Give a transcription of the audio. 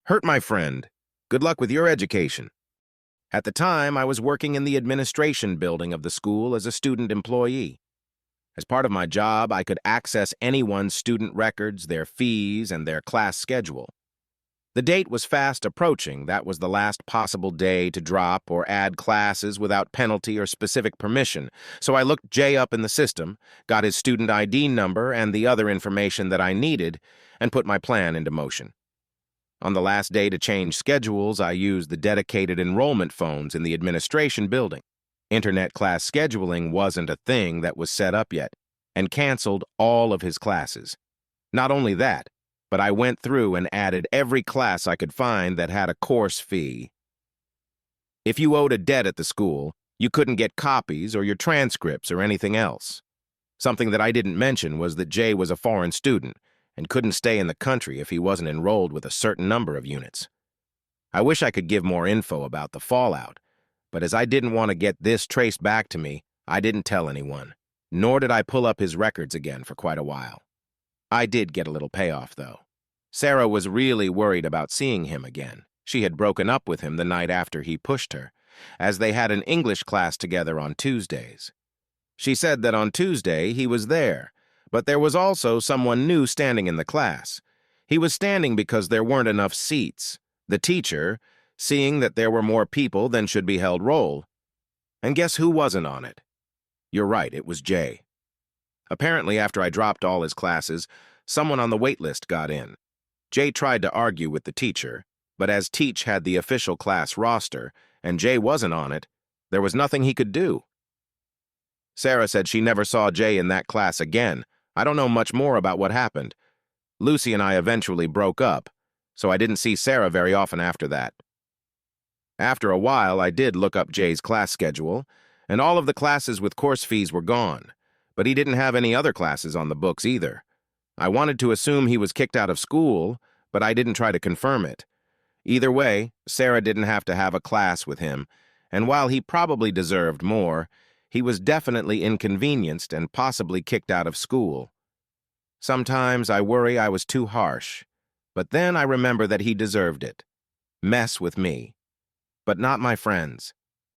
Hurt my friend. Good luck with your education. At the time, I was working in the administration building of the school as a student employee. As part of my job, I could access anyone's student records, their fees, and their class schedule. The date was fast approaching. That was the last possible day to drop or add classes without penalty or specific permission, so I looked Jay up in the system, got his student ID number and the other information that I needed, and put my plan into motion. On the last day to change schedules, I used the dedicated enrollment phones in the administration building. Internet class scheduling wasn't a thing that was set up yet, and canceled all of his classes. Not only that, but I went through and added every class I could find that had a course fee. If you owed a debt at the school, you couldn't get copies or your transcripts or anything else. Something that I didn't mention was that Jay was a foreign student and couldn't stay in the country if he wasn't enrolled with a certain number of units. I wish I could give more info about the fallout, but as I didn't want to get this traced back to me, I didn't tell anyone, nor did I pull up his records again for quite a while. I did get a little payoff, though. Sarah was really worried about seeing him again. She had broken up with him the night after he pushed her, as they had an English class together on Tuesdays. She said that on Tuesday he was there, but there was also someone new standing in the class. He was standing because there weren't enough seats. The teacher, seeing that there were more people than should be held roll. And guess who wasn't on it? You're right, it was Jay. Apparently, after I dropped all his classes, someone on the wait list got in. Jay tried to argue with the teacher, but as Teach had the official class roster and Jay wasn't on it, there was nothing he could do. Sarah said she never saw Jay in that class again. I don't know much more about what happened. Lucy and I eventually broke up, so I didn't see Sarah very often after that. After a while, I did look up Jay's class schedule, and all of the classes with course fees were gone, but he didn't have any other classes on the books either. I wanted to assume he was kicked out of school, but I didn't try to confirm it. Either way, Sarah didn't have to have a class with him, and while he probably deserved more, he was definitely inconvenienced and possibly kicked out of school. Sometimes I worry I was too harsh, but then I remember that he deserved it. Mess with me. But not my friends.